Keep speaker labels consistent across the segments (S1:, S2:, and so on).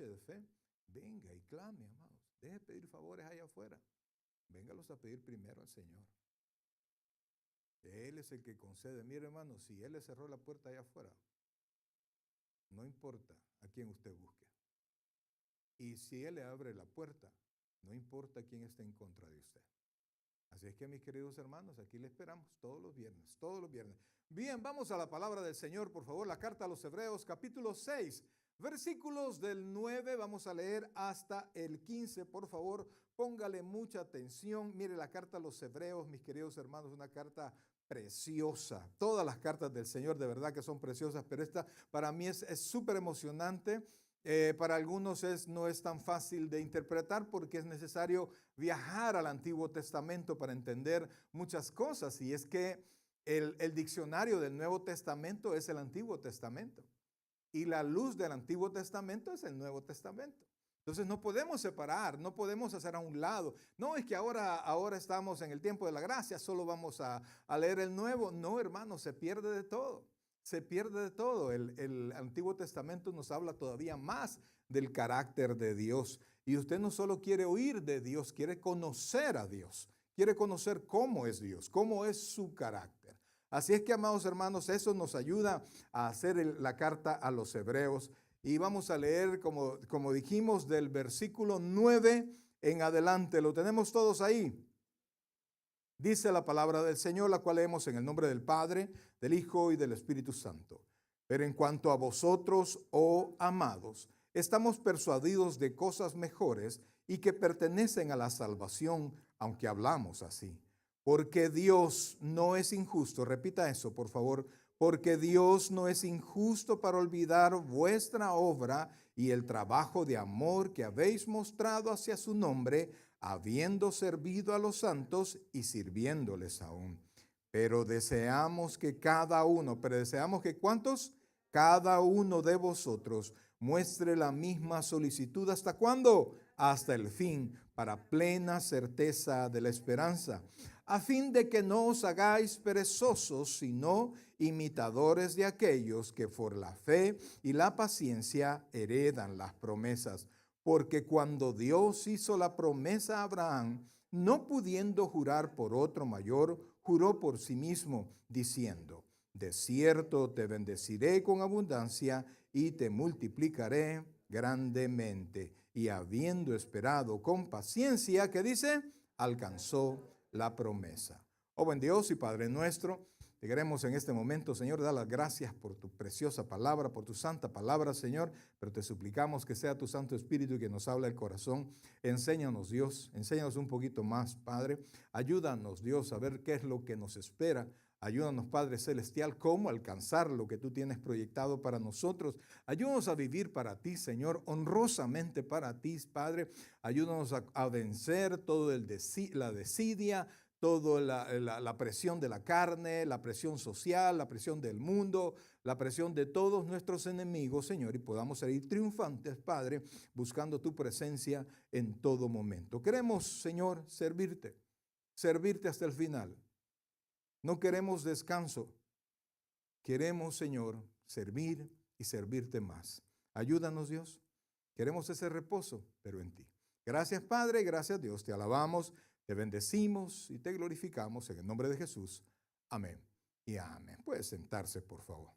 S1: de fe, venga y clame, amados. Deje de pedir favores allá afuera. Véngalos a pedir primero al Señor. Él es el que concede. Mire, hermano, si Él le cerró la puerta allá afuera, no importa a quién usted busque. Y si Él le abre la puerta, no importa quién esté en contra de usted. Así es que, mis queridos hermanos, aquí le esperamos todos los viernes, todos los viernes. Bien, vamos a la palabra del Señor, por favor, la carta a los Hebreos, capítulo 6, versículos del 9, vamos a leer hasta el 15, por favor, póngale mucha atención. Mire, la carta a los Hebreos, mis queridos hermanos, una carta preciosa. Todas las cartas del Señor de verdad que son preciosas, pero esta para mí es súper emocionante. Para algunos no es tan fácil de interpretar porque es necesario viajar al Antiguo Testamento para entender muchas cosas. Y es que el diccionario del Nuevo Testamento es el Antiguo Testamento. Y la luz del Antiguo Testamento es el Nuevo Testamento. Entonces no podemos separar, no podemos hacer a un lado. No es que ahora estamos en el tiempo de la gracia, solo vamos a leer el Nuevo. No, hermano, se pierde de todo. Se pierde de todo. El Antiguo Testamento nos habla todavía más del carácter de Dios. Y usted no solo quiere oír de Dios, quiere conocer a Dios. Quiere conocer cómo es Dios, cómo es su carácter. Así es que, amados hermanos, eso nos ayuda a hacer la carta a los Hebreos. Y vamos a leer, como dijimos, del versículo 9 en adelante. ¿Lo tenemos todos ahí? Dice la palabra del Señor, la cual leemos en el nombre del Padre, del Hijo y del Espíritu Santo. Pero en cuanto a vosotros, oh amados, estamos persuadidos de cosas mejores y que pertenecen a la salvación, aunque hablamos así. Porque Dios no es injusto, repita eso por favor, porque Dios no es injusto para olvidar vuestra obra y el trabajo de amor que habéis mostrado hacia su nombre, habiendo servido a los santos y sirviéndoles aún. Pero deseamos que deseamos que ¿cuántos? Cada uno de vosotros muestre la misma solicitud. ¿Hasta cuándo? Hasta el fin, para plena certeza de la esperanza, a fin de que no os hagáis perezosos, sino imitadores de aquellos que por la fe y la paciencia heredan las promesas. Porque cuando Dios hizo la promesa a Abraham, no pudiendo jurar por otro mayor, juró por sí mismo, diciendo: de cierto te bendeciré con abundancia y te multiplicaré grandemente. Y habiendo esperado con paciencia, ¿qué dice? Alcanzó la promesa. Oh buen Dios y Padre nuestro, te queremos en este momento, Señor, dar las gracias por tu preciosa palabra, por tu santa palabra, Señor, pero te suplicamos que sea tu Santo Espíritu que nos habla el corazón. Enséñanos, Dios, enséñanos un poquito más, Padre. Ayúdanos, Dios, a ver qué es lo que nos espera. Ayúdanos, Padre Celestial, cómo alcanzar lo que tú tienes proyectado para nosotros. Ayúdanos a vivir para ti, Señor, honrosamente para ti, Padre. Ayúdanos a vencer todo la desidia, toda la presión de la carne, la presión social, la presión del mundo, la presión de todos nuestros enemigos, Señor, y podamos salir triunfantes, Padre, buscando tu presencia en todo momento. Queremos, Señor, servirte hasta el final. No queremos descanso. Queremos, Señor, servir y servirte más. Ayúdanos, Dios. Queremos ese reposo, pero en ti. Gracias, Padre, gracias, Dios. Te alabamos, te bendecimos y te glorificamos en el nombre de Jesús. Amén y amén. Puede sentarse, por favor.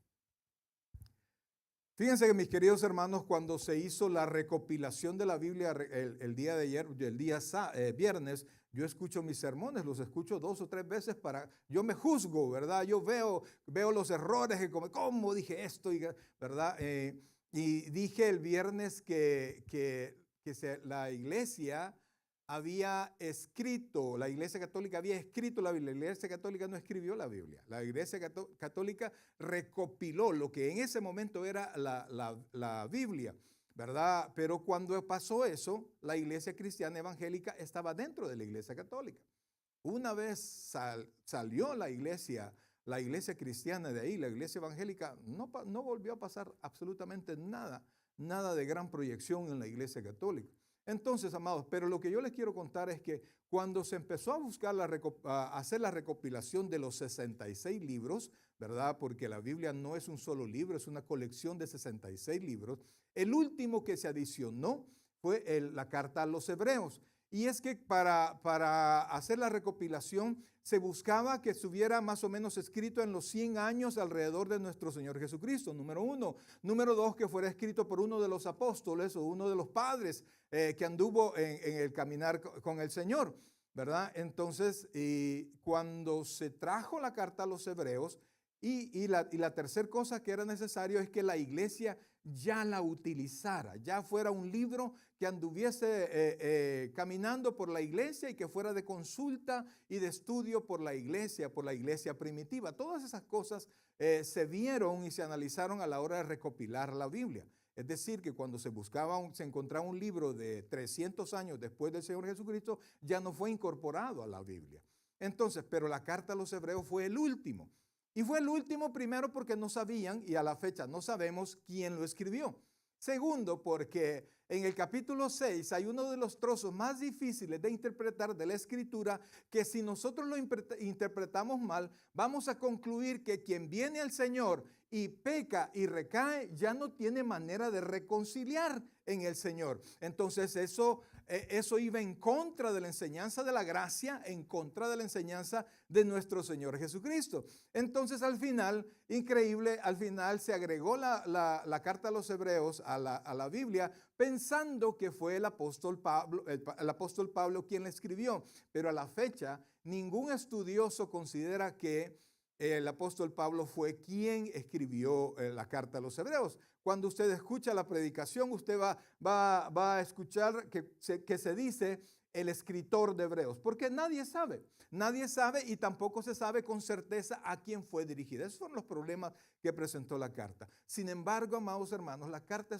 S1: Fíjense que, mis queridos hermanos, cuando se hizo la recopilación de la Biblia el día de ayer, viernes, yo escucho mis sermones, los escucho 2 o 3 veces yo me juzgo, ¿verdad? Yo veo los errores, ¿cómo dije esto? ¿Verdad? Y dije el viernes que la iglesia la Iglesia Católica había escrito la Biblia. La Iglesia Católica no escribió la Biblia. La Iglesia Católica recopiló lo que en ese momento era la Biblia, ¿verdad? Pero cuando pasó eso, la Iglesia Cristiana Evangélica estaba dentro de la Iglesia Católica. Una vez salió la iglesia cristiana de ahí, la iglesia evangélica, no volvió a pasar absolutamente nada de gran proyección en la Iglesia Católica. Entonces, amados, pero lo que yo les quiero contar es que cuando se empezó a buscar a hacer la recopilación de los 66 libros, ¿verdad? Porque la Biblia no es un solo libro, es una colección de 66 libros. El último que se adicionó fue la carta a los Hebreos. Y es que para hacer la recopilación se buscaba que estuviera más o menos escrito en los 100 años alrededor de nuestro Señor Jesucristo, número uno. Número dos, que fuera escrito por uno de los apóstoles o uno de los padres que anduvo en el caminar con el Señor, ¿verdad? Entonces, cuando se trajo la carta a los Hebreos, y la tercera cosa que era necesario es que la iglesia ya la utilizara, ya fuera un libro que anduviese caminando por la iglesia y que fuera de consulta y de estudio por la iglesia primitiva. Todas esas cosas se vieron y se analizaron a la hora de recopilar la Biblia. Es decir, que cuando se encontraba un libro de 300 años después del Señor Jesucristo, ya no fue incorporado a la Biblia. Entonces, pero la carta a los Hebreos fue el último. Y fue el último primero porque no sabían y a la fecha no sabemos quién lo escribió. Segundo, porque en el capítulo 6 hay uno de los trozos más difíciles de interpretar de la Escritura que si nosotros lo interpretamos mal, vamos a concluir que quien viene al Señor y peca y recae ya no tiene manera de reconciliar en el Señor. Entonces eso iba en contra de la enseñanza de la gracia, en contra de la enseñanza de nuestro Señor Jesucristo. Entonces al final, increíble, al final se agregó la carta a los Hebreos a la Biblia pensando que fue el apóstol Pablo quien la escribió. Pero a la fecha ningún estudioso considera que el apóstol Pablo fue quien escribió la carta a los Hebreos. Cuando usted escucha la predicación, usted va a escuchar que se dice el escritor de Hebreos, porque nadie sabe y tampoco se sabe con certeza a quién fue dirigida. Esos son los problemas que presentó la carta. Sin embargo, amados hermanos, la carta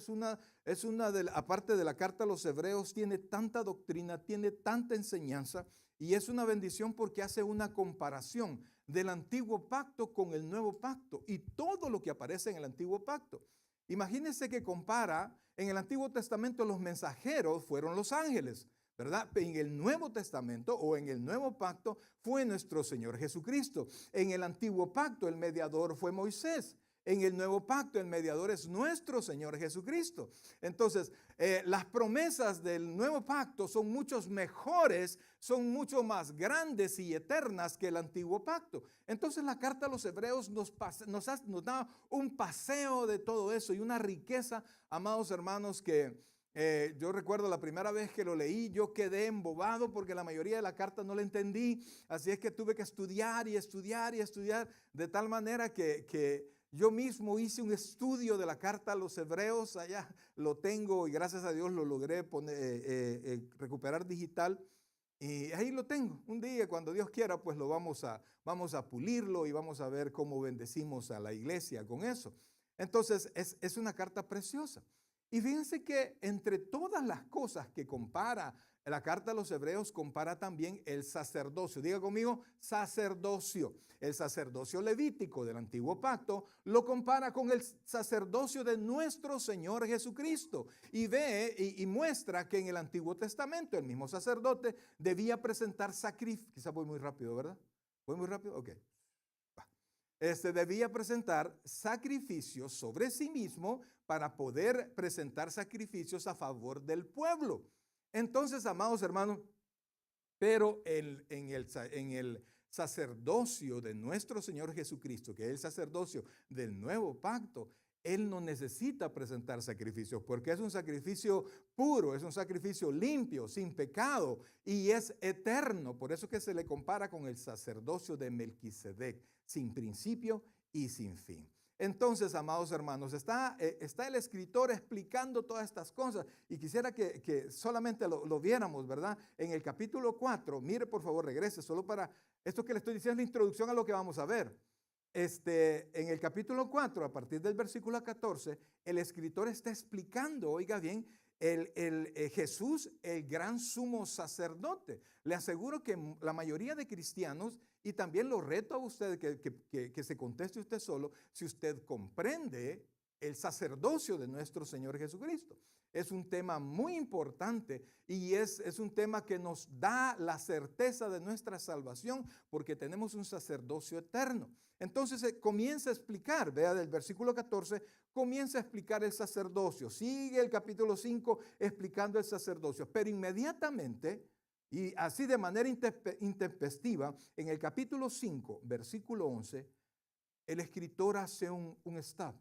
S1: aparte de la carta a los Hebreos, tiene tanta doctrina, tiene tanta enseñanza y es una bendición porque hace una comparación del antiguo pacto con el nuevo pacto y todo lo que aparece en el antiguo pacto. Imagínense que compara, en el Antiguo Testamento los mensajeros fueron los ángeles, ¿verdad? En el Nuevo Testamento o en el Nuevo Pacto fue nuestro Señor Jesucristo. En el Antiguo Pacto el mediador fue Moisés. En el Nuevo Pacto el mediador es nuestro Señor Jesucristo. Entonces, las promesas del Nuevo Pacto son muchos mejores, son mucho más grandes y eternas que el Antiguo Pacto. Entonces, la carta a los Hebreos nos da un paseo de todo eso y una riqueza, amados hermanos, que yo recuerdo la primera vez que lo leí, yo quedé embobado porque la mayoría de la carta no la entendí. Así es que tuve que estudiar y estudiar y estudiar de tal manera que yo mismo hice un estudio de la carta a los Hebreos, allá lo tengo y gracias a Dios lo logré recuperar digital y ahí lo tengo. Un día cuando Dios quiera pues vamos a pulirlo y vamos a ver cómo bendecimos a la iglesia con eso. Entonces es una carta preciosa. Y fíjense que entre todas las cosas que compara la carta a los Hebreos, compara también el sacerdocio. Diga conmigo, sacerdocio. El sacerdocio levítico del antiguo pacto lo compara con el sacerdocio de nuestro Señor Jesucristo. Y ve y muestra que en el Antiguo Testamento el mismo sacerdote debía presentar sacrificios. Quizá voy muy rápido, ¿verdad? ¿Voy muy rápido? Ok. Debía presentar sacrificios sobre sí mismo para poder presentar sacrificios a favor del pueblo. Entonces, amados hermanos, pero en el sacerdocio de nuestro Señor Jesucristo, que es el sacerdocio del nuevo pacto, Él no necesita presentar sacrificios porque es un sacrificio puro, es un sacrificio limpio, sin pecado y es eterno. Por eso que se le compara con el sacerdocio de Melquisedec, sin principio y sin fin. Entonces, amados hermanos, está el escritor explicando todas estas cosas y quisiera que solamente lo viéramos, ¿verdad? En el capítulo 4, mire por favor, regrese, solo para esto que le estoy diciendo es la introducción a lo que vamos a ver. En el capítulo 4, a partir del versículo 14, el escritor está explicando, oiga bien, Jesús, el gran sumo sacerdote. Le aseguro que la mayoría de cristianos, y también lo reto a usted que se conteste usted solo, si usted comprende el sacerdocio de nuestro Señor Jesucristo. es un tema muy importante y es un tema que nos da la certeza de nuestra salvación porque tenemos un sacerdocio eterno. Entonces comienza a explicar, vea del versículo 14, comienza a explicar el sacerdocio. Sigue el capítulo 5 explicando el sacerdocio, pero inmediatamente y así de manera intempestiva, en el capítulo 5, versículo 11, el escritor hace un stop.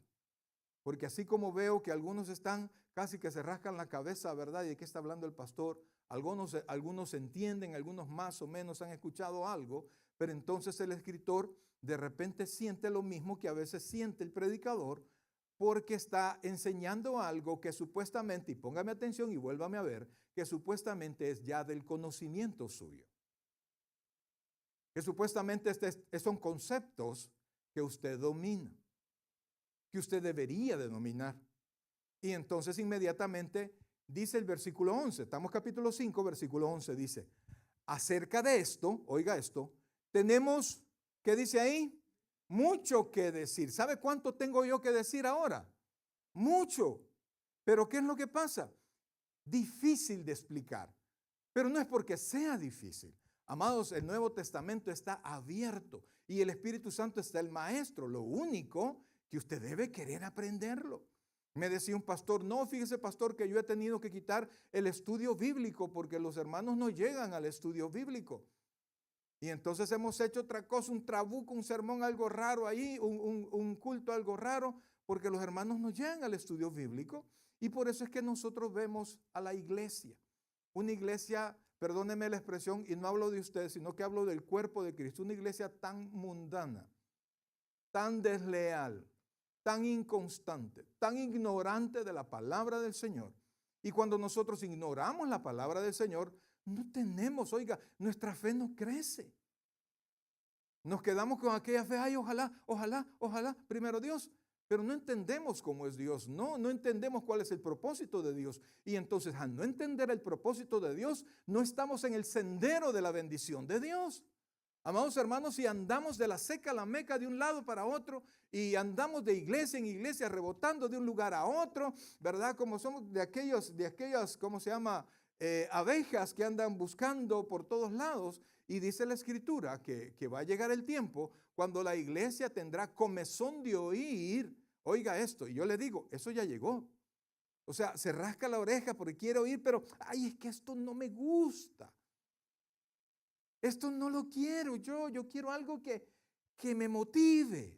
S1: Porque así como veo que algunos están casi que se rascan la cabeza, ¿verdad? ¿Y de qué está hablando el pastor? Algunos entienden, algunos más o menos han escuchado algo, pero entonces el escritor de repente siente lo mismo que a veces siente el predicador, porque está enseñando algo que supuestamente, y póngame atención y vuélvame a ver, que supuestamente es ya del conocimiento suyo. Que supuestamente son conceptos que usted domina, que usted debería de dominar. Y entonces inmediatamente dice el versículo 11, estamos capítulo 5, versículo 11, dice, acerca de esto, oiga esto, tenemos, ¿qué dice ahí? Mucho que decir. ¿Sabe cuánto tengo yo que decir ahora? Mucho. Pero ¿qué es lo que pasa? Difícil de explicar. Pero no es porque sea difícil. Amados, el Nuevo Testamento está abierto y el Espíritu Santo está el maestro. Lo único que usted debe querer aprenderlo. Me decía un pastor, no, fíjese pastor que yo he tenido que quitar el estudio bíblico porque los hermanos no llegan al estudio bíblico. Y entonces hemos hecho otra cosa, un trabuco, un sermón algo raro ahí, un culto algo raro, porque los hermanos no llegan al estudio bíblico. Y por eso es que nosotros vemos a la iglesia. Una iglesia, perdónenme la expresión, y no hablo de ustedes, sino que hablo del cuerpo de Cristo. Una iglesia tan mundana, tan desleal, tan inconstante, tan ignorante de la palabra del Señor. Y cuando nosotros ignoramos la palabra del Señor, no tenemos, oiga, nuestra fe no crece. Nos quedamos con aquella fe, ay, ojalá, primero Dios. Pero no entendemos cómo es Dios, no entendemos cuál es el propósito de Dios. Y entonces, al no entender el propósito de Dios, no estamos en el sendero de la bendición de Dios. Amados hermanos, si andamos de la seca a la meca de un lado para otro y andamos de iglesia en iglesia rebotando de un lugar a otro, ¿verdad? Como somos de aquellas, ¿cómo se llama? Abejas que andan buscando por todos lados. Y dice la Escritura que va a llegar el tiempo cuando la iglesia tendrá comezón de oír. Oiga esto, y yo le digo, eso ya llegó. O sea, se rasca la oreja porque quiere oír, pero, ay, es que esto no me gusta. Esto no lo quiero yo quiero algo que me motive.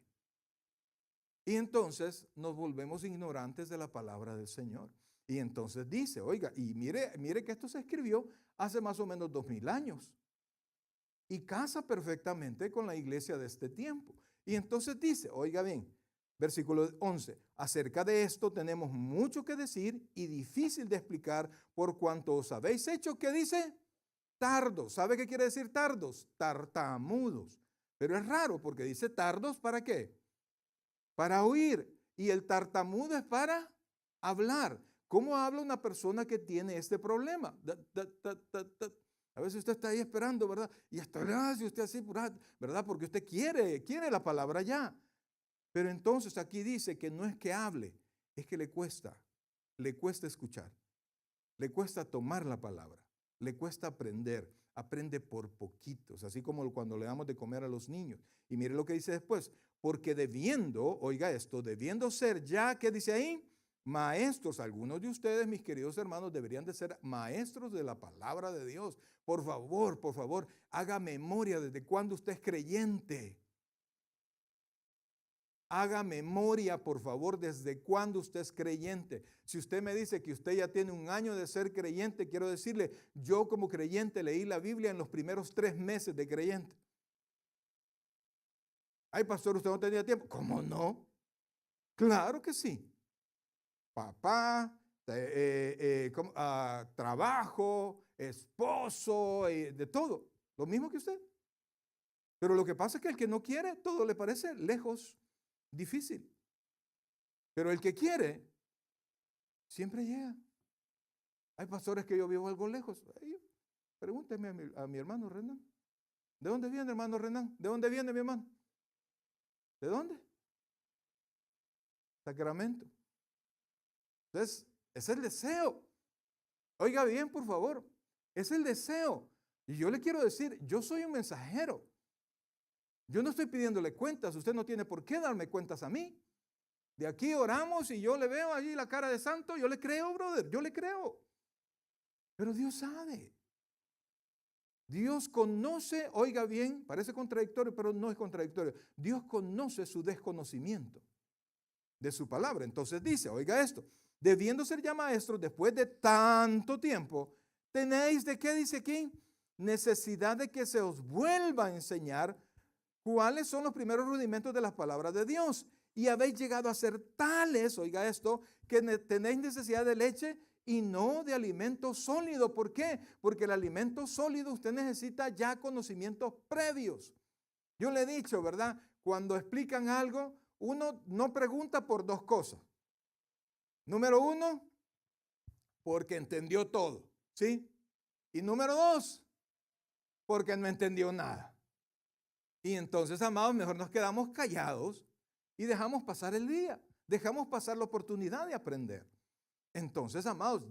S1: Y entonces nos volvemos ignorantes de la palabra del Señor. Y entonces dice, oiga, y mire que esto se escribió hace más o menos 2000 años. Y casa perfectamente con la iglesia de este tiempo. Y entonces dice, oiga bien, versículo 11, acerca de esto tenemos mucho que decir y difícil de explicar por cuanto os habéis hecho, ¿qué dice? Tardos. ¿Sabe qué quiere decir tardos? Tartamudos. Pero es raro porque dice tardos, ¿para qué? Para oír. Y el tartamudo es para hablar. ¿Cómo habla una persona que tiene este problema? A veces usted está ahí esperando, ¿verdad? Y hasta gracias, usted así, ¿verdad? Porque usted quiere la palabra ya. Pero entonces aquí dice que no es que hable, es que le cuesta escuchar, le cuesta tomar la palabra, le cuesta aprender, aprende por poquitos, así como cuando le damos de comer a los niños. Y mire lo que dice después, porque debiendo, oiga esto, debiendo ser ya, ¿qué dice ahí? Maestros, algunos de ustedes, mis queridos hermanos, deberían de ser maestros de la palabra de Dios. Por favor, haga memoria desde cuando usted es creyente. Haga memoria, por favor, desde cuándo usted es creyente. Si usted me dice que usted ya tiene un año de ser creyente, quiero decirle, yo como creyente leí la Biblia en los primeros 3 meses de creyente. Ay, pastor, ¿usted no tenía tiempo? ¿Cómo no? Claro que sí. Papá, trabajo, esposo, de todo. Lo mismo que usted. Pero lo que pasa es que el que no quiere, todo le parece lejos, difícil. Pero el que quiere, siempre llega. Hay pastores que yo vivo algo lejos. Pregúnteme a mi hermano Renan. ¿De dónde viene, hermano Renan? ¿De dónde viene, mi hermano? ¿De dónde? Sacramento. Entonces, Es el deseo. Oiga bien, por favor. Es el deseo. Y yo le quiero decir, yo soy un mensajero. Yo no estoy pidiéndole cuentas. Usted no tiene por qué darme cuentas a mí. De aquí oramos y yo le veo allí la cara de santo. Yo le creo, brother. Yo le creo. Pero Dios sabe. Dios conoce, oiga bien, parece contradictorio, pero no es contradictorio. Dios conoce su desconocimiento de su palabra. Entonces dice, oiga esto, debiendo ser ya maestros después de tanto tiempo, tenéis de qué dice aquí, necesidad de que se os vuelva a enseñar cuáles son los primeros rudimentos de las palabras de Dios. Y habéis llegado a ser tales, oiga esto, que tenéis necesidad de leche y no de alimento sólido. ¿Por qué? Porque el alimento sólido usted necesita ya conocimientos previos. Yo le he dicho, ¿verdad? Cuando explican algo, uno no pregunta por dos cosas. Número uno, porque entendió todo, ¿sí? Y número dos, porque no entendió nada. Y entonces, amados, mejor nos quedamos callados y dejamos pasar el día. Dejamos pasar la oportunidad de aprender. Entonces, amados,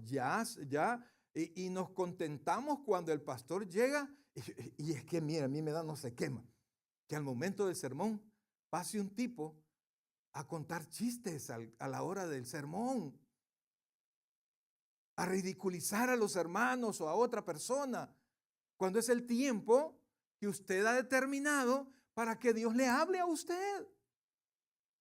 S1: y nos contentamos cuando el pastor llega, y es que, mira, a mí me da no se quema, que al momento del sermón pase un tipo a contar chistes a la hora del sermón, a ridiculizar a los hermanos o a otra persona, cuando es el tiempo que usted ha determinado para que Dios le hable a usted.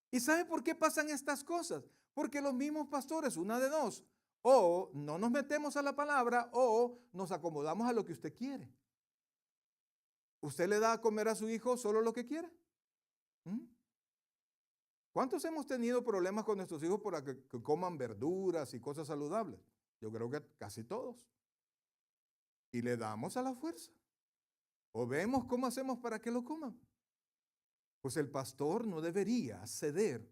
S1: ¿Y sabe por qué pasan estas cosas? Porque los mismos pastores, una de dos, o no nos metemos a la palabra o nos acomodamos a lo que usted quiere. ¿Usted le da a comer a su hijo solo lo que quiere? ¿Cuántos hemos tenido problemas con nuestros hijos para que coman verduras y cosas saludables? Yo creo que casi todos. Y le damos a la fuerza. O vemos cómo hacemos para que lo coman. Pues el pastor no debería ceder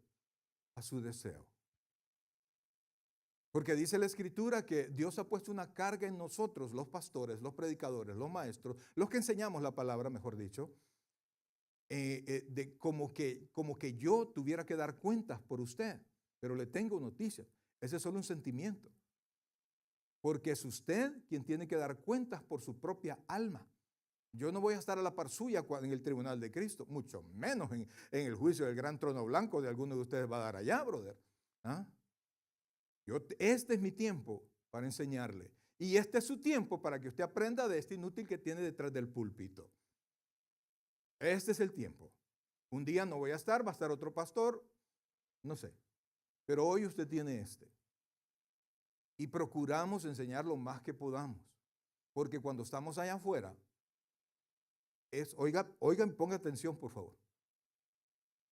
S1: a su deseo. Porque dice la Escritura que Dios ha puesto una carga en nosotros, los pastores, los predicadores, los maestros, los que enseñamos la palabra, mejor dicho, como que yo tuviera que dar cuentas por usted. Pero le tengo noticias. Ese es solo un sentimiento. Porque es usted quien tiene que dar cuentas por su propia alma. Yo no voy a estar a la par suya en el tribunal de Cristo, mucho menos en el juicio del gran trono blanco de alguno de ustedes va a dar allá, brother. ¿Ah? Este es mi tiempo para enseñarle. Y este es su tiempo para que usted aprenda de este inútil que tiene detrás del púlpito. Este es el tiempo. Un día no voy a estar, va a estar otro pastor, no sé. Pero hoy usted tiene este. Y procuramos enseñar lo más que podamos. Porque cuando estamos allá afuera, oigan, ponga atención, por favor.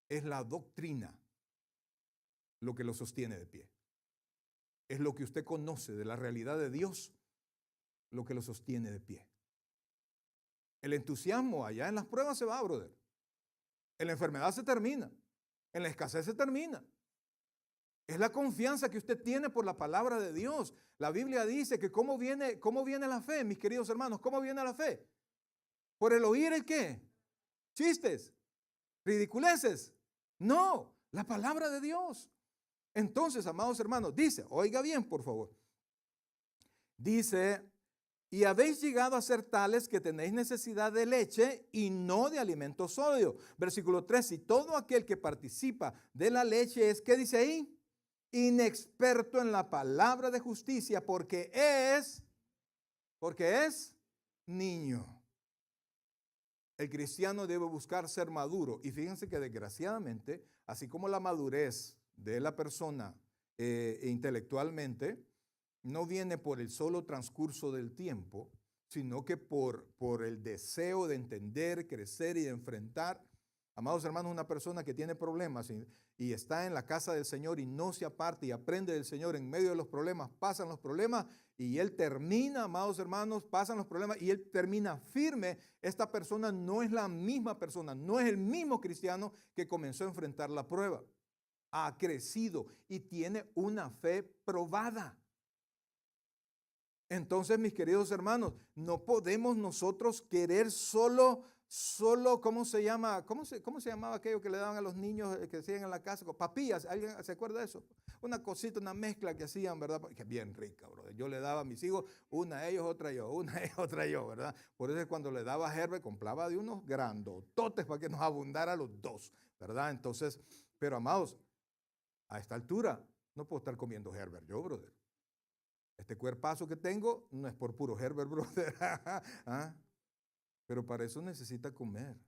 S1: Es la doctrina lo que lo sostiene de pie. Es lo que usted conoce de la realidad de Dios lo que lo sostiene de pie. El entusiasmo allá en las pruebas se va, brother. En la enfermedad se termina. En la escasez se termina. Es la confianza que usted tiene por la palabra de Dios. La Biblia dice que cómo viene la fe, mis queridos hermanos. ¿Cómo viene la fe? ¿Por el oír el qué? ¿Chistes? ¿Ridiculeces? No, la palabra de Dios. Entonces, amados hermanos, dice, oiga bien, por favor. Dice, y habéis llegado a ser tales que tenéis necesidad de leche y no de alimento sólido. Versículo 3, y todo aquel que participa de la leche es, ¿qué dice ahí? Inexperto en la palabra de justicia, porque es niño. El cristiano debe buscar ser maduro. Y fíjense que desgraciadamente, así como la madurez de la persona intelectualmente no viene por el solo transcurso del tiempo, sino que por el deseo de entender, crecer y de enfrentar. Amados hermanos, una persona que tiene problemas y está en la casa del Señor y no se aparta y aprende del Señor en medio de los problemas, pasan los problemas y él termina, amados hermanos, pasan los problemas y él termina firme. Esta persona no es la misma persona, no es el mismo cristiano que comenzó a enfrentar la prueba. Ha crecido y tiene una fe probada. Entonces, mis queridos hermanos, no podemos nosotros querer solo solo, ¿cómo se llama? ¿Cómo se llamaba aquello que le daban a los niños que hacían en la casa? Papillas, ¿alguien se acuerda de eso? Una cosita, una mezcla que hacían, ¿verdad? Que es bien rica, brother. Yo le daba a mis hijos, una a ellos, otra yo, una a ellos, otra yo, ¿verdad? Por eso cuando le daba a Herbert, compraba de unos grandototes para que nos abundara los dos, ¿verdad? Entonces, pero amados, a esta altura no puedo estar comiendo Herbert yo, brother. Este cuerpazo que tengo no es por puro Herbert, brother. ¿Ah? Pero para eso necesita comer.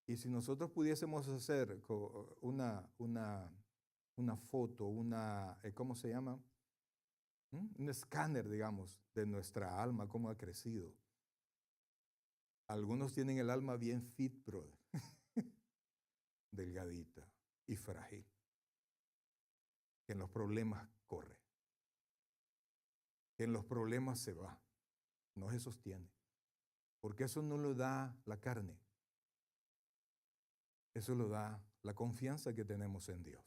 S1: Y si nosotros pudiésemos hacer una foto, ¿cómo se llama? Un escáner, digamos, de nuestra alma, cómo ha crecido. Algunos tienen el alma bien fit, brother. Delgadita y frágil. Que en los problemas corre. Que en los problemas se va. No se sostiene. Porque eso no lo da la carne. Eso lo da la confianza que tenemos en Dios.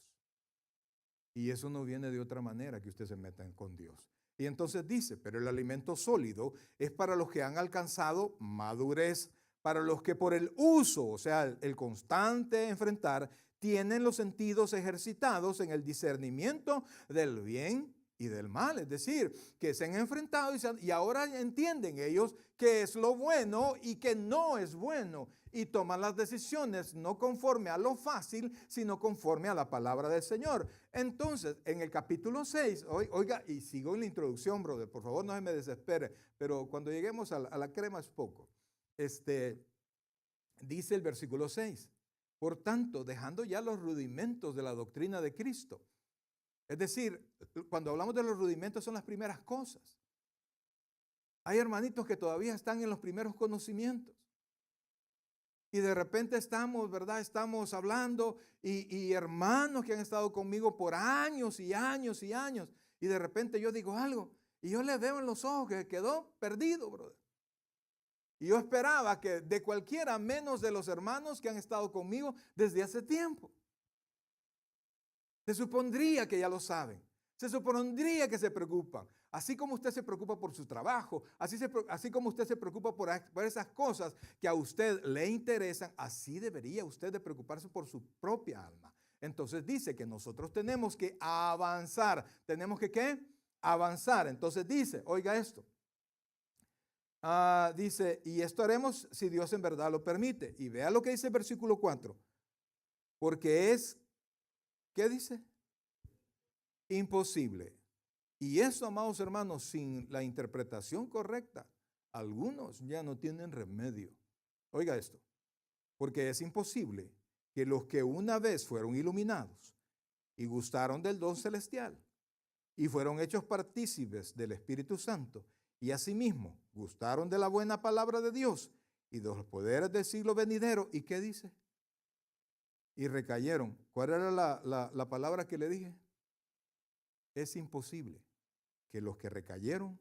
S1: Y eso no viene de otra manera que usted se meta con Dios. Y entonces dice, pero el alimento sólido es para los que han alcanzado madurez, para los que por el uso, o sea, el constante enfrentar, tienen los sentidos ejercitados en el discernimiento del bien y del mal. Es decir, que se han enfrentado y ahora entienden ellos qué es lo bueno y qué no es bueno. Y toman las decisiones no conforme a lo fácil, sino conforme a la palabra del Señor. Entonces, en el capítulo 6, oiga, y sigo en la introducción, brother, por favor no se me desespere, pero cuando lleguemos a la crema es poco. Dice el versículo 6, por tanto, dejando ya los rudimentos de la doctrina de Cristo. Es decir, cuando hablamos de los rudimentos son las primeras cosas. Hay hermanitos que todavía están en los primeros conocimientos. Y de repente estamos, ¿verdad? Estamos hablando y hermanos que han estado conmigo por años y años y años. Y de repente yo digo algo y yo le veo en los ojos que quedó perdido, brother. Y yo esperaba que de cualquiera menos de los hermanos que han estado conmigo desde hace tiempo. Se supondría que ya lo saben. Se supondría que se preocupan. Así como usted se preocupa por su trabajo, así como usted se preocupa por esas cosas que a usted le interesan, así debería usted de preocuparse por su propia alma. Entonces dice que nosotros tenemos que avanzar. ¿Tenemos que qué? Avanzar. Entonces dice, oiga esto. Dice, y esto haremos si Dios en verdad lo permite. Y vea lo que dice el versículo 4. Porque es, ¿qué dice? Imposible. Y eso, amados hermanos, sin la interpretación correcta, algunos ya no tienen remedio. Oiga esto, porque es imposible que los que una vez fueron iluminados y gustaron del don celestial y fueron hechos partícipes del Espíritu Santo y asimismo gustaron de la buena palabra de Dios y de los poderes del siglo venidero, ¿y qué dice? Y recayeron. ¿Cuál era la palabra que le dije? Es imposible que los que recayeron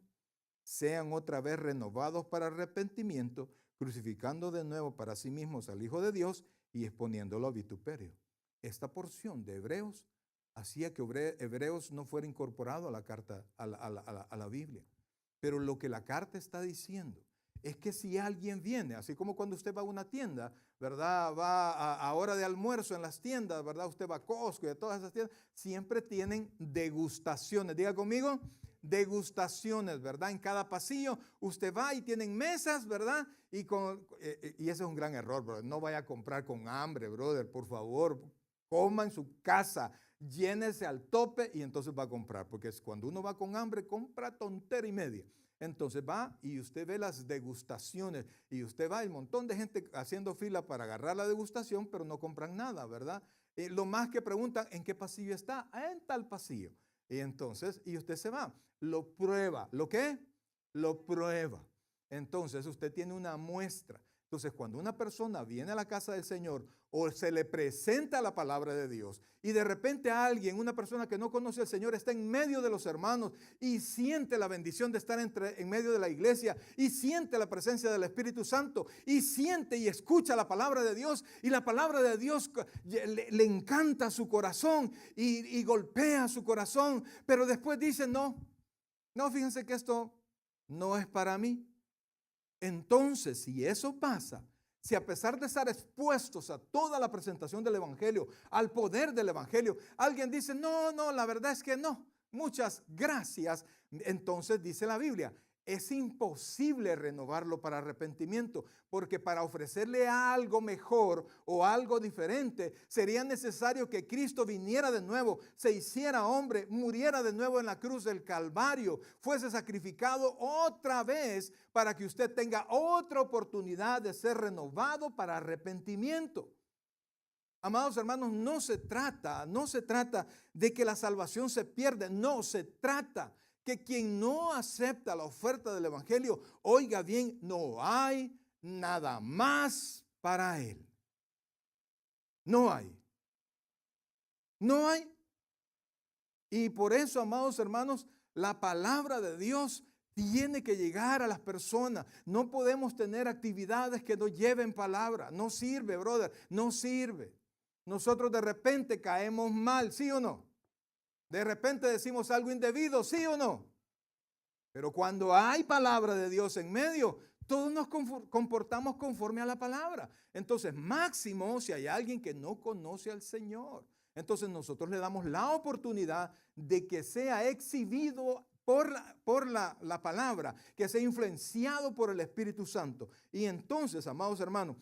S1: sean otra vez renovados para arrepentimiento, crucificando de nuevo para sí mismos al Hijo de Dios y exponiéndolo a vituperio. Esta porción de Hebreos hacía que Hebreos no fuera incorporado a la carta, a la Biblia. Pero lo que la carta está diciendo es que si alguien viene, así como cuando usted va a una tienda, ¿verdad? Va a hora de almuerzo en las tiendas, ¿verdad? Usted va a Costco y a todas esas tiendas, siempre tienen degustaciones. Diga conmigo, degustaciones, ¿verdad? En cada pasillo usted va y tienen mesas, ¿verdad? Y ese es un gran error, brother. No vaya a comprar con hambre, brother, por favor. Coma en su casa, llénese al tope y entonces va a comprar. Porque cuando uno va con hambre, compra tontera y media. Entonces va y usted ve las degustaciones y usted va, hay un montón de gente haciendo fila para agarrar la degustación, pero no compran nada, ¿verdad? Lo más que preguntan, ¿en qué pasillo está? En tal pasillo. Y entonces, y usted se va, lo prueba. ¿Lo qué? Lo prueba. Entonces usted tiene una muestra. Entonces, cuando una persona viene a la casa del Señor o se le presenta la palabra de Dios y de repente alguien, una persona que no conoce al Señor, está en medio de los hermanos y siente la bendición de estar en medio de la iglesia y siente la presencia del Espíritu Santo y siente y escucha la palabra de Dios y la palabra de Dios le encanta su corazón y golpea su corazón, pero después dice, no, fíjense que esto no es para mí. Entonces, si eso pasa, si a pesar de estar expuestos a toda la presentación del Evangelio, al poder del Evangelio, alguien dice, no, la verdad es que no, muchas gracias, entonces dice la Biblia, es imposible renovarlo para arrepentimiento, porque para ofrecerle algo mejor o algo diferente, sería necesario que Cristo viniera de nuevo, se hiciera hombre, muriera de nuevo en la cruz del Calvario, fuese sacrificado otra vez para que usted tenga otra oportunidad de ser renovado para arrepentimiento. Amados hermanos, no se trata de que la salvación se pierda, no se trata que quien no acepta la oferta del Evangelio, oiga bien, no hay nada más para él. No hay. No hay. Y por eso, amados hermanos, la palabra de Dios tiene que llegar a las personas. No podemos tener actividades que no lleven palabra. No sirve, brother, no sirve. Nosotros de repente caemos mal, ¿sí o no? De repente decimos algo indebido, ¿sí o no? Pero cuando hay palabra de Dios en medio, todos nos comportamos conforme a la palabra. Entonces, máximo si hay alguien que no conoce al Señor. Entonces nosotros le damos la oportunidad de que sea exhibido por la palabra, que sea influenciado por el Espíritu Santo. Y entonces, amados hermanos,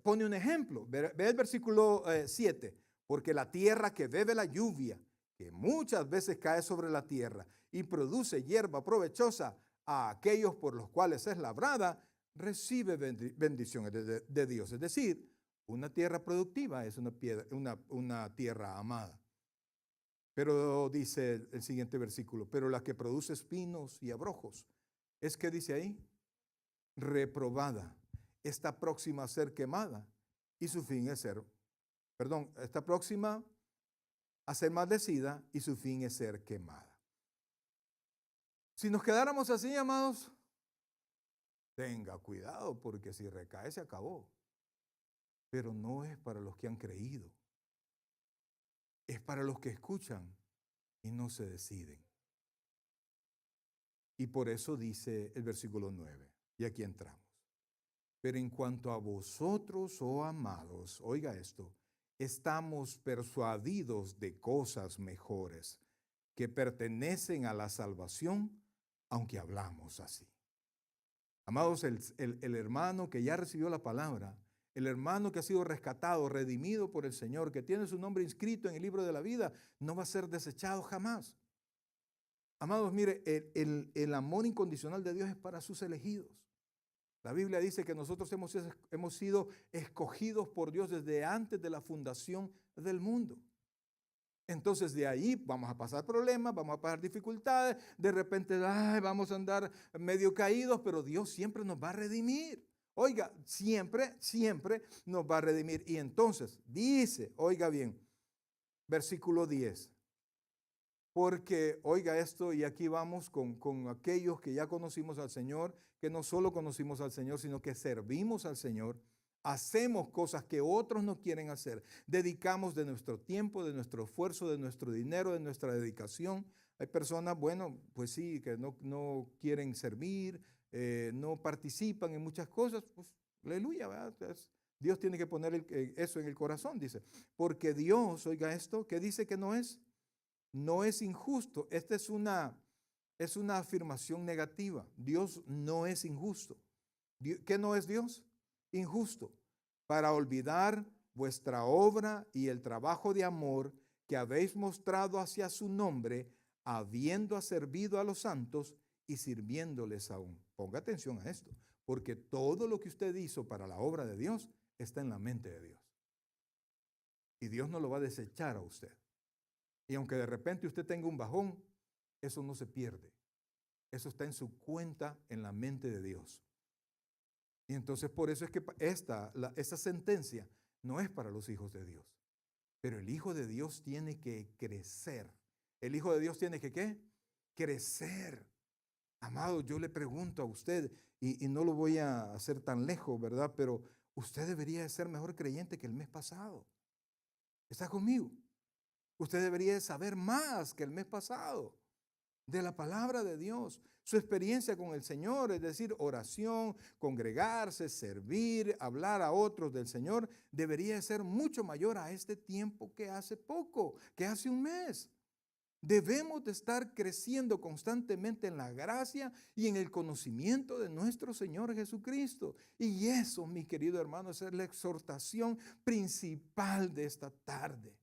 S1: pone un ejemplo. Ve el versículo 7. Porque la tierra que bebe la lluvia, que muchas veces cae sobre la tierra y produce hierba provechosa a aquellos por los cuales es labrada, recibe bendiciones de Dios. Es decir, una tierra productiva es una tierra amada. Pero dice el siguiente versículo, pero la que produce espinos y abrojos, es que dice ahí, reprobada, está próxima a ser quemada y su fin es está próxima a ser maldecida y su fin es ser quemada. Si nos quedáramos así, amados, tenga cuidado porque si recae se acabó. Pero no es para los que han creído. Es para los que escuchan y no se deciden. Y por eso dice el versículo 9, y aquí entramos. Pero en cuanto a vosotros, oh amados, oiga esto, estamos persuadidos de cosas mejores que pertenecen a la salvación, aunque hablamos así. Amados, el hermano que ya recibió la palabra, el hermano que ha sido rescatado, redimido por el Señor, que tiene su nombre inscrito en el libro de la vida, no va a ser desechado jamás. Amados, mire, el amor incondicional de Dios es para sus elegidos. La Biblia dice que nosotros hemos sido escogidos por Dios desde antes de la fundación del mundo. Entonces de ahí vamos a pasar problemas, vamos a pasar dificultades, de repente vamos a andar medio caídos, pero Dios siempre nos va a redimir. Oiga, siempre nos va a redimir. Y entonces dice, oiga bien, versículo 10. Porque, oiga esto, y aquí vamos con aquellos que ya conocimos al Señor, que no solo conocimos al Señor, sino que servimos al Señor. Hacemos cosas que otros no quieren hacer. Dedicamos de nuestro tiempo, de nuestro esfuerzo, de nuestro dinero, de nuestra dedicación. Hay personas, bueno, pues sí, que no quieren servir, no participan en muchas cosas. Pues, aleluya, ¿verdad? Dios tiene que poner eso en el corazón, dice. Porque Dios, oiga esto, ¿qué dice que no es? No es injusto. Esta es una afirmación negativa. Dios no es injusto. ¿Qué no es Dios? Injusto. Para olvidar vuestra obra y el trabajo de amor que habéis mostrado hacia su nombre, habiendo servido a los santos y sirviéndoles aún. Ponga atención a esto, porque todo lo que usted hizo para la obra de Dios está en la mente de Dios. Y Dios no lo va a desechar a usted. Y aunque de repente usted tenga un bajón, eso no se pierde. Eso está en su cuenta en la mente de Dios. Y entonces por eso es que esta sentencia no es para los hijos de Dios. Pero el Hijo de Dios tiene que crecer. El Hijo de Dios tiene que ¿qué? Crecer. Amado, yo le pregunto a usted, y no lo voy a hacer tan lejos, ¿verdad? Pero usted debería de ser mejor creyente que el mes pasado. ¿Está conmigo? Usted debería de saber más que el mes pasado. de la palabra de Dios, su experiencia con el Señor, es decir, oración, congregarse, servir, hablar a otros del Señor, debería ser mucho mayor a este tiempo que hace poco, que hace un mes. Debemos de estar creciendo constantemente en la gracia y en el conocimiento de nuestro Señor Jesucristo. Y eso, mis queridos hermanos, es la exhortación principal de esta tarde.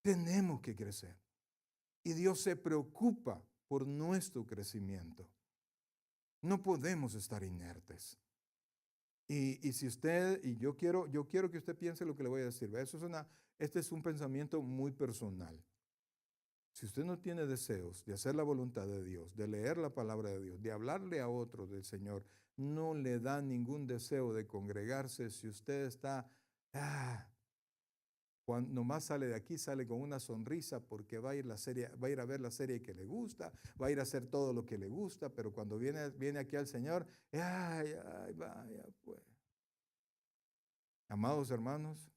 S1: Tenemos que crecer. Y Dios se preocupa por nuestro crecimiento. No podemos estar inertes. Y si usted, y yo quiero que usted piense lo que le voy a decir. Este es un pensamiento muy personal. Si usted no tiene deseos de hacer la voluntad de Dios, de leer la palabra de Dios, de hablarle a otros del Señor, no le da ningún deseo de congregarse. Si usted está, cuando nomás sale de aquí, sale con una sonrisa porque va a ir a ver la serie que le gusta, va a ir a hacer todo lo que le gusta, pero cuando viene aquí al Señor, vaya pues. Amados hermanos,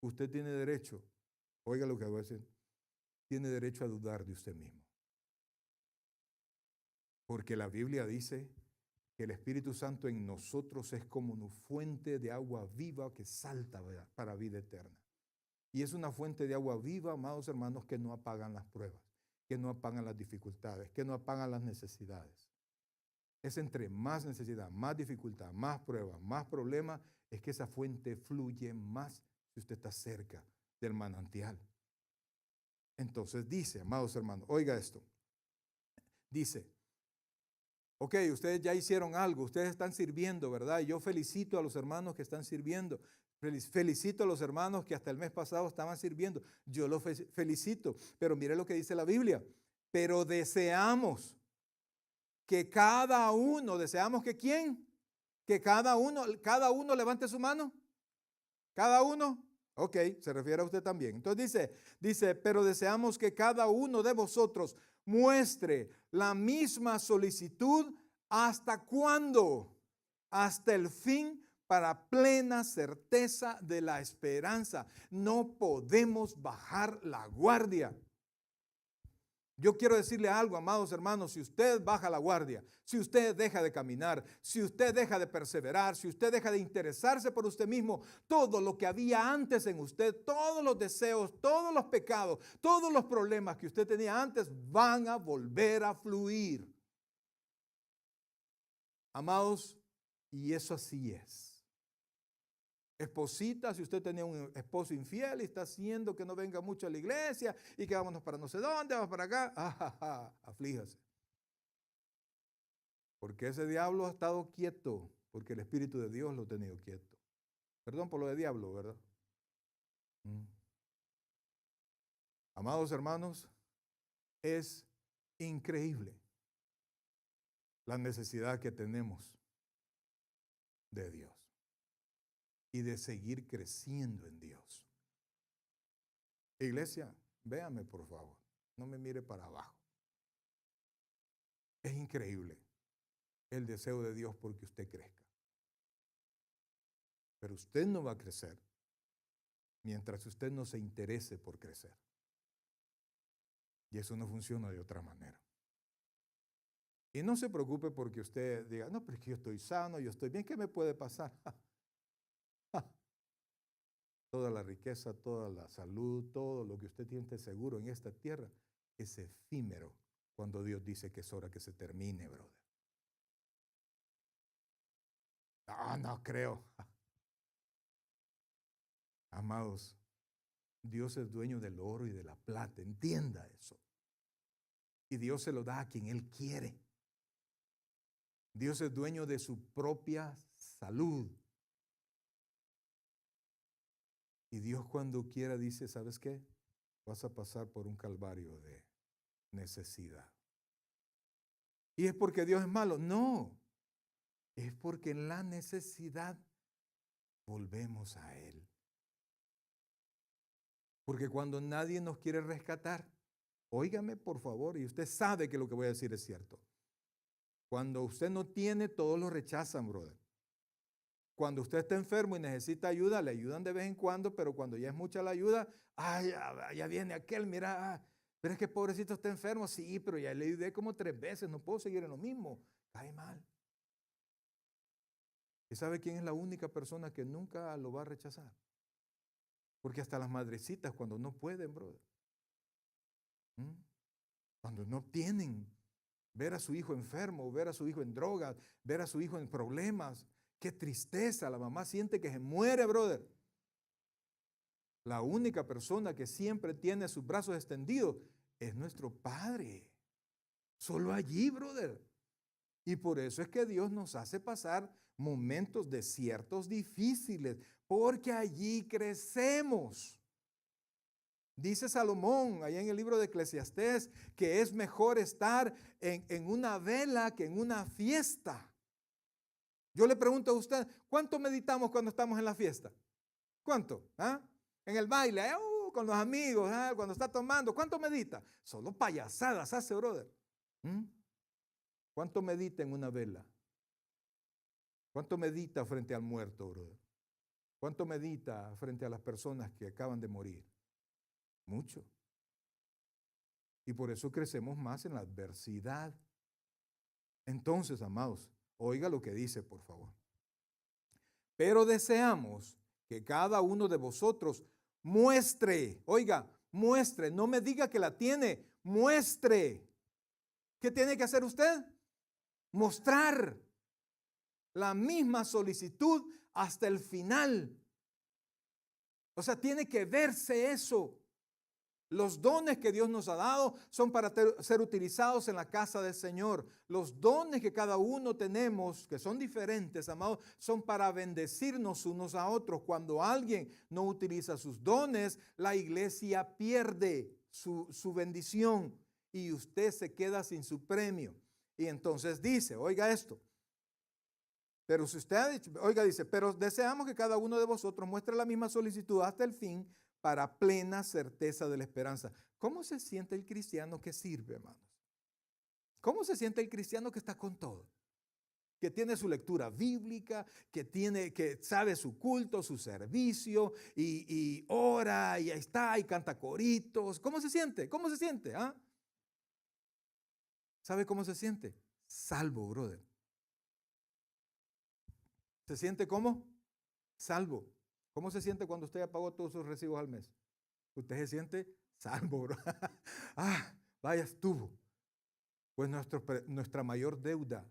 S1: usted tiene derecho, oiga lo que voy a decir, tiene derecho a dudar de usted mismo. Porque la Biblia dice que el Espíritu Santo en nosotros es como una fuente de agua viva que salta para vida eterna. Y es una fuente de agua viva, amados hermanos, que no apagan las pruebas, que no apagan las dificultades, que no apagan las necesidades. Es entre más necesidad, más dificultad, más pruebas, más problemas, es que esa fuente fluye más si usted está cerca del manantial. Entonces dice, amados hermanos, oiga esto. Dice, ok, ustedes ya hicieron algo, ustedes están sirviendo, ¿verdad? Y yo felicito a los hermanos que están sirviendo. Felicito a los hermanos que hasta el mes pasado estaban sirviendo. Yo los felicito. Pero mire lo que dice la Biblia. Pero deseamos que deseamos que ¿quién? Que cada uno levante su mano. Cada uno. Ok, se refiere a usted también. Entonces dice, pero deseamos que cada uno de vosotros muestre la misma solicitud. ¿Hasta cuándo? Hasta el fin, para plena certeza de la esperanza. No podemos bajar la guardia. Yo quiero decirle algo, amados hermanos, si usted baja la guardia, si usted deja de caminar, si usted deja de perseverar, si usted deja de interesarse por usted mismo, todo lo que había antes en usted, todos los deseos, todos los pecados, todos los problemas que usted tenía antes van a volver a fluir. Amados, y eso así es. Esposita, si usted tenía un esposo infiel y está haciendo que no venga mucho a la iglesia y que vámonos para no sé dónde, vamos para acá, aflíjase. Porque ese diablo ha estado quieto, porque el Espíritu de Dios lo ha tenido quieto. Perdón por lo de diablo, ¿verdad? Amados hermanos, es increíble la necesidad que tenemos de Dios y de seguir creciendo en Dios. Iglesia, véame por favor, no me mire para abajo. Es increíble el deseo de Dios porque usted crezca. Pero usted no va a crecer mientras usted no se interese por crecer. Y eso no funciona de otra manera. Y no se preocupe porque usted diga, no, pero es que yo estoy sano, yo estoy bien, ¿qué me puede pasar? Toda la riqueza, toda la salud, todo lo que usted tiene seguro en esta tierra es efímero cuando Dios dice que es hora que se termine, brother. No creo. Amados, Dios es dueño del oro y de la plata, entienda eso. Y Dios se lo da a quien Él quiere. Dios es dueño de su propia salud. Y Dios cuando quiera dice, ¿sabes qué? Vas a pasar por un calvario de necesidad. ¿Y es porque Dios es malo? No. Es porque en la necesidad volvemos a Él. Porque cuando nadie nos quiere rescatar, óigame por favor, y usted sabe que lo que voy a decir es cierto. Cuando usted no tiene, todos lo rechazan, brother. Cuando usted está enfermo y necesita ayuda, le ayudan de vez en cuando, pero cuando ya es mucha la ayuda, ya viene aquel, mira, Pero es que pobrecito está enfermo. Sí, pero ya le ayudé como 3 veces, no puedo seguir en lo mismo. Cae mal. ¿Y sabe quién es la única persona que nunca lo va a rechazar? Porque hasta las madrecitas cuando no pueden, brother, cuando no tienen, ver a su hijo enfermo, ver a su hijo en drogas, ver a su hijo en problemas, qué tristeza, la mamá siente que se muere, brother. La única persona que siempre tiene sus brazos extendidos es nuestro Padre. Solo allí, brother. Y por eso es que Dios nos hace pasar momentos desiertos difíciles, porque allí crecemos. Dice Salomón, allá en el libro de Eclesiastés, que es mejor estar en una vela que en una fiesta. Yo le pregunto a usted, ¿cuánto meditamos cuando estamos en la fiesta? ¿Cuánto? ¿Ah? En el baile, con los amigos, cuando está tomando, ¿cuánto medita? Solo payasadas hace, brother. ¿Cuánto medita en una vela? ¿Cuánto medita frente al muerto, brother? ¿Cuánto medita frente a las personas que acaban de morir? Mucho. Y por eso crecemos más en la adversidad. Entonces, amados, oiga lo que dice, por favor. Pero deseamos que cada uno de vosotros muestre, oiga, muestre, no me diga que la tiene, muestre. ¿Qué tiene que hacer usted? Mostrar la misma solicitud hasta el final. O sea, tiene que verse eso. Los dones que Dios nos ha dado son para ser utilizados en la casa del Señor. Los dones que cada uno tenemos, que son diferentes, amados, son para bendecirnos unos a otros. Cuando alguien no utiliza sus dones, la iglesia pierde su bendición y usted se queda sin su premio. Y entonces dice, oiga esto, pero si usted ha dicho, oiga, dice, pero deseamos que cada uno de vosotros muestre la misma solicitud hasta el fin, para plena certeza de la esperanza. ¿Cómo se siente el cristiano que sirve, hermanos? ¿Cómo se siente el cristiano que está con todo? Que tiene su lectura bíblica, que sabe su culto, su servicio, y ora, y ahí está, y canta coritos. ¿Cómo se siente? ¿Cómo se siente? ¿Sabe cómo se siente? Salvo, brother. ¿Se siente cómo? Salvo. ¿Cómo se siente cuando usted ya pagó todos sus recibos al mes? Usted se siente salvo, bro. Vaya estuvo. Pues nuestra mayor deuda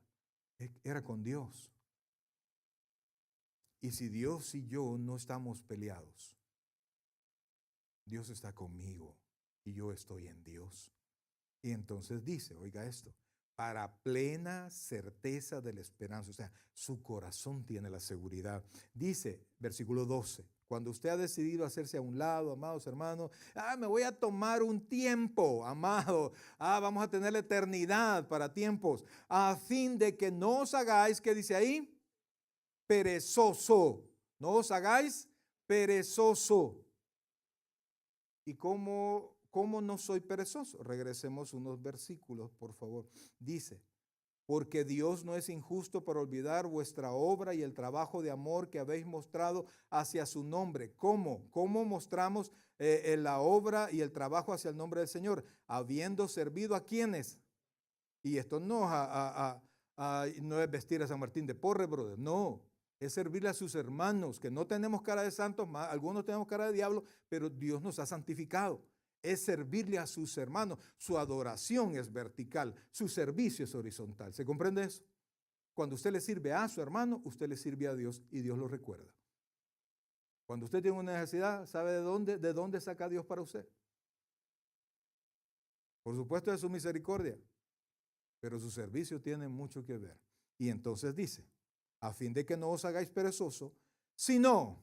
S1: era con Dios. Y si Dios y yo no estamos peleados, Dios está conmigo y yo estoy en Dios. Y entonces dice, oiga esto, para plena certeza de la esperanza, o sea, su corazón tiene la seguridad. Dice, versículo 12, cuando usted ha decidido hacerse a un lado, amados hermanos, me voy a tomar un tiempo, amado, vamos a tener la eternidad para tiempos, a fin de que no os hagáis, ¿qué dice ahí? Perezoso, no os hagáis perezoso. ¿Y cómo no soy perezoso? Regresemos unos versículos, por favor. Dice, porque Dios no es injusto para olvidar vuestra obra y el trabajo de amor que habéis mostrado hacia su nombre. ¿Cómo? ¿Cómo mostramos la obra y el trabajo hacia el nombre del Señor? Habiendo servido a quienes. Y esto no, no es vestir a San Martín de Porres, brother. No, es servirle a sus hermanos, que no tenemos cara de santos, algunos tenemos cara de diablo, pero Dios nos ha santificado. Es servirle a sus hermanos. Su adoración es vertical, su servicio es horizontal. ¿Se comprende eso? Cuando usted le sirve a su hermano, usted le sirve a Dios y Dios lo recuerda. Cuando usted tiene una necesidad, ¿sabe de dónde saca Dios para usted? Por supuesto de su misericordia, pero su servicio tiene mucho que ver. Y entonces dice, a fin de que no os hagáis perezosos, sino,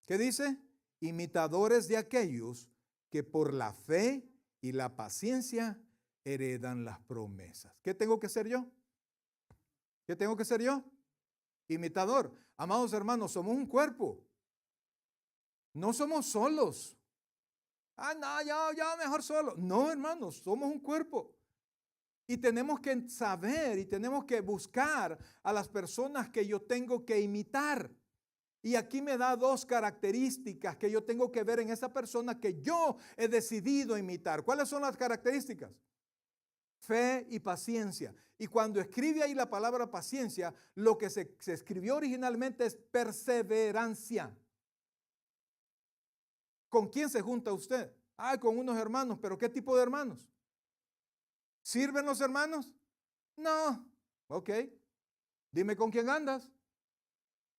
S1: ¿qué dice? Imitadores de aquellos que por la fe y la paciencia heredan las promesas. ¿Qué tengo que ser yo? ¿Qué tengo que ser yo? Imitador. Amados hermanos, somos un cuerpo. No somos solos. No, yo mejor solo. No, hermanos, somos un cuerpo. Y tenemos que saber y tenemos que buscar a las personas que yo tengo que imitar. Y aquí me da dos características que yo tengo que ver en esa persona que yo he decidido imitar. ¿Cuáles son las características? Fe y paciencia. Y cuando escribe ahí la palabra paciencia, lo que se escribió originalmente es perseverancia. ¿Con quién se junta usted? Ah, con unos hermanos, pero ¿qué tipo de hermanos? ¿Sirven los hermanos? No. Ok. Dime con quién andas.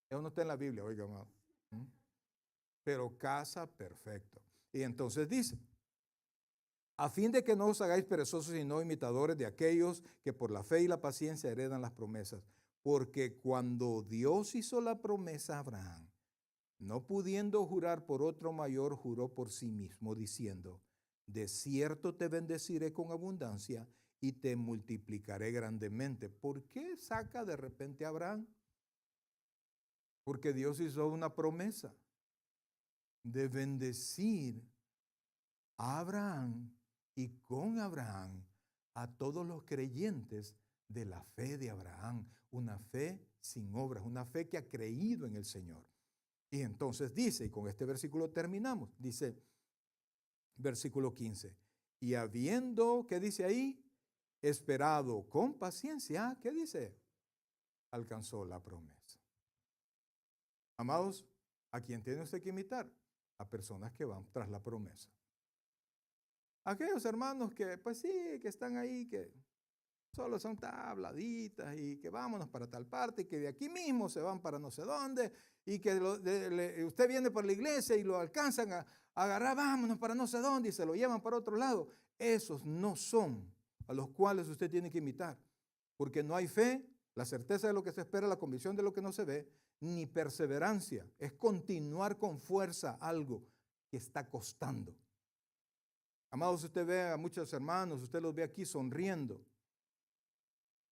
S1: Eso no está en la Biblia, oiga, amado. Pero casa perfecto. Y entonces dice, a fin de que no os hagáis perezosos y no imitadores de aquellos que por la fe y la paciencia heredan las promesas. Porque cuando Dios hizo la promesa a Abraham, no pudiendo jurar por otro mayor, juró por sí mismo, diciendo, de cierto te bendeciré con abundancia y te multiplicaré grandemente. ¿Por qué saca de repente a Abraham? Porque Dios hizo una promesa de bendecir a Abraham y con Abraham a todos los creyentes de la fe de Abraham, una fe sin obras, una fe que ha creído en el Señor. Y entonces dice, y con este versículo terminamos, dice, versículo 15, y habiendo, ¿qué dice ahí? Esperado con paciencia, ¿qué dice? Alcanzó la promesa. Amados, ¿a quién tiene usted que imitar? A personas que van tras la promesa. Aquellos hermanos que, pues sí, que están ahí, que solo son tabladitas y que vámonos para tal parte y que de aquí mismo se van para no sé dónde y que usted viene por la iglesia y lo alcanzan a agarrar, vámonos para no sé dónde y se lo llevan para otro lado. Esos no son a los cuales usted tiene que imitar, porque no hay fe, la certeza de lo que se espera, la convicción de lo que no se ve, ni perseverancia. Es continuar con fuerza algo que está costando. Amados, usted ve a muchos hermanos, usted los ve aquí sonriendo,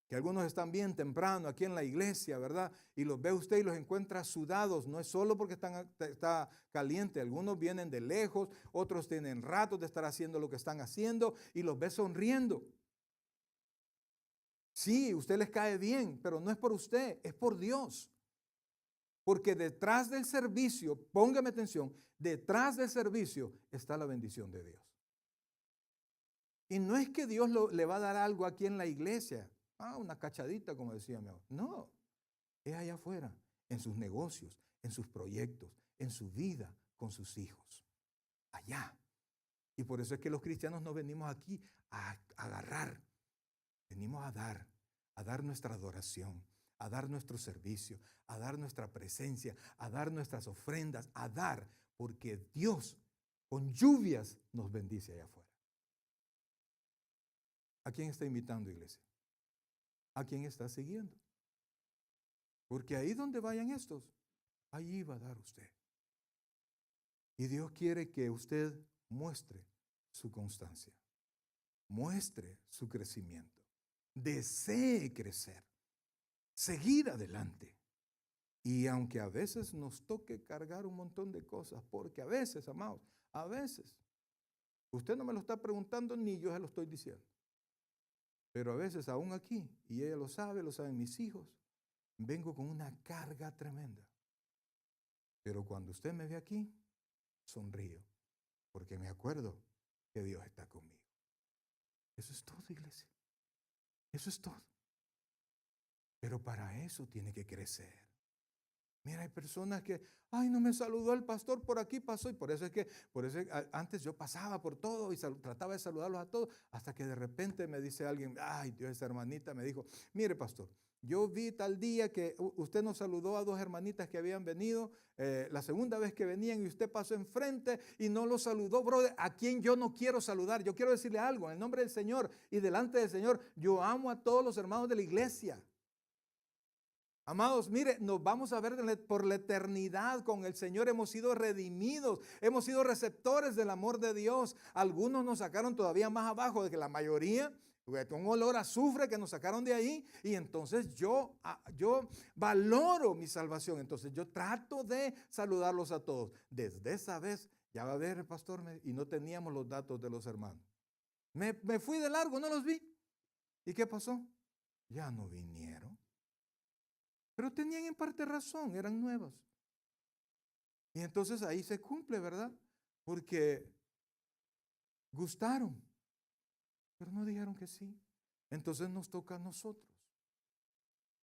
S1: que algunos están bien temprano aquí en la iglesia, ¿verdad? Y los ve usted y los encuentra sudados. No es solo porque está caliente. Algunos vienen de lejos, otros tienen ratos de estar haciendo lo que están haciendo y los ve sonriendo. Sí, usted les cae bien, pero no es por usted, es por Dios. Porque detrás del servicio, póngame atención, detrás del servicio está la bendición de Dios. Y no es que Dios le va a dar algo aquí en la iglesia. Una cachadita, como decía mi abuelo. No, es allá afuera, en sus negocios, en sus proyectos, en su vida con sus hijos. Allá. Y por eso es que los cristianos no venimos aquí a agarrar. Venimos a dar nuestra adoración, a dar nuestro servicio, a dar nuestra presencia, a dar nuestras ofrendas, a dar, porque Dios con lluvias nos bendice allá afuera. ¿A quién está invitando, iglesia? ¿A quién está siguiendo? Porque ahí donde vayan estos, allí va a dar usted. Y Dios quiere que usted muestre su constancia, muestre su crecimiento, desee crecer, seguir adelante. Y aunque a veces nos toque cargar un montón de cosas, porque a veces, amados, a veces, usted no me lo está preguntando ni yo se lo estoy diciendo. Pero a veces aún aquí, y ella lo saben mis hijos, vengo con una carga tremenda. Pero cuando usted me ve aquí, sonrío, porque me acuerdo que Dios está conmigo. Eso es todo, iglesia. Eso es todo. Pero para eso tiene que crecer. Mira, hay personas que, no me saludó el pastor, por aquí pasó. Y por eso es que antes yo pasaba por todo y trataba de saludarlos a todos, hasta que de repente me dice alguien, Dios, esa hermanita me dijo, mire, pastor, yo vi tal día que usted nos saludó a dos hermanitas que habían venido, la segunda vez que venían y usted pasó enfrente y no los saludó, brother, a quien yo no quiero saludar. Yo quiero decirle algo, en el nombre del Señor y delante del Señor, yo amo a todos los hermanos de la iglesia. Amados, mire, nos vamos a ver por la eternidad con el Señor. Hemos sido redimidos, hemos sido receptores del amor de Dios. Algunos nos sacaron todavía más abajo de que la mayoría, con un olor a azufre que nos sacaron de ahí. Y entonces yo valoro mi salvación. Entonces yo trato de saludarlos a todos. Desde esa vez, ya va a ver el pastor, y no teníamos los datos de los hermanos. Me fui de largo, no los vi. ¿Y qué pasó? Ya no vinieron. Pero tenían en parte razón, eran nuevas. Y entonces ahí se cumple, ¿verdad? Porque gustaron, pero no dijeron que sí. Entonces nos toca a nosotros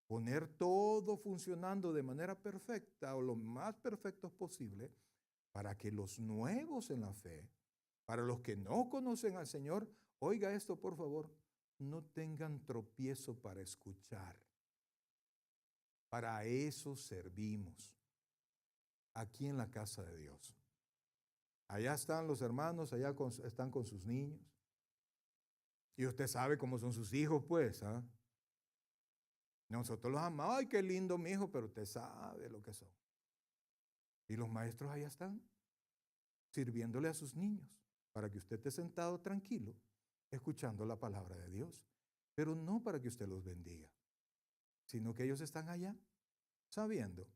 S1: poner todo funcionando de manera perfecta o lo más perfecto posible para que los nuevos en la fe, para los que no conocen al Señor, oiga esto por favor, no tengan tropiezo para escuchar. Para eso servimos aquí en la casa de Dios. Allá están los hermanos, allá están con sus niños. Y usted sabe cómo son sus hijos, pues. ¿Ah? Nosotros los amamos. Ay, qué lindo mi hijo, pero usted sabe lo que son. Y los maestros allá están, sirviéndole a sus niños, para que usted esté sentado tranquilo, escuchando la palabra de Dios. Pero no para que usted los bendiga, sino que ellos están allá, sabiendo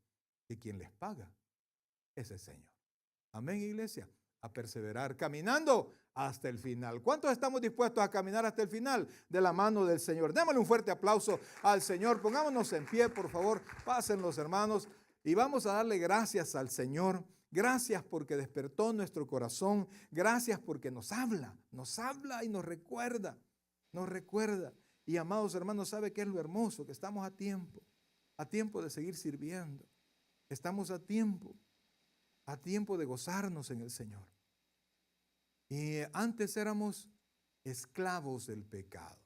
S1: que quien les paga es el Señor. Amén, iglesia. A perseverar caminando hasta el final. ¿Cuántos estamos dispuestos a caminar hasta el final de la mano del Señor? Démosle un fuerte aplauso al Señor. Pongámonos en pie, por favor. Pasen los hermanos y vamos a darle gracias al Señor. Gracias porque despertó nuestro corazón. Gracias porque nos habla y nos recuerda. Nos recuerda. Y amados hermanos, ¿sabe qué es lo hermoso? Que estamos a tiempo de seguir sirviendo. Estamos a tiempo de gozarnos en el Señor. Y antes éramos esclavos del pecado.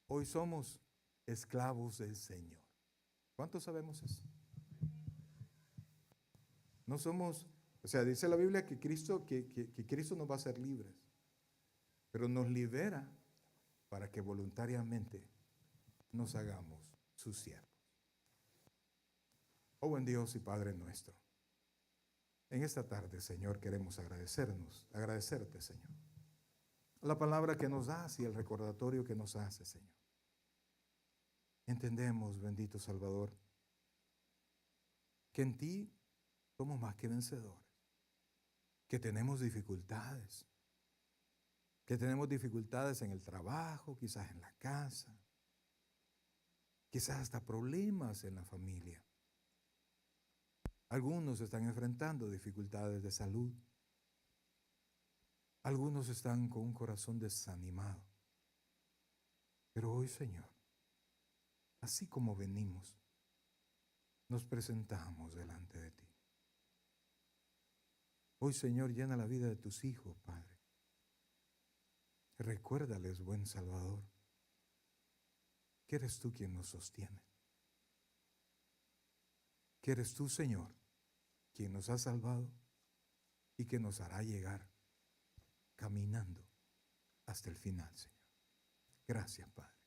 S1: Hoy somos esclavos del Señor. ¿Cuántos sabemos eso? No somos, o sea, dice la Biblia que Cristo nos va a hacer libres, pero nos libera para que voluntariamente nos hagamos sus siervos. Oh buen Dios y Padre nuestro, en esta tarde, Señor, queremos agradecerte, Señor, la palabra que nos das y el recordatorio que nos hace, Señor. Entendemos, bendito Salvador, que en ti somos más que vencedores, que tenemos dificultades en el trabajo, quizás en la casa, quizás hasta problemas en la familia. Algunos están enfrentando dificultades de salud. Algunos están con un corazón desanimado. Pero hoy, Señor, así como venimos, nos presentamos delante de ti. Hoy, Señor, llena la vida de tus hijos, Padre. Recuérdales, buen Salvador, que eres tú quien nos sostiene. Que eres tú, Señor, quien nos ha salvado y que nos hará llegar caminando hasta el final, Señor. Gracias, Padre.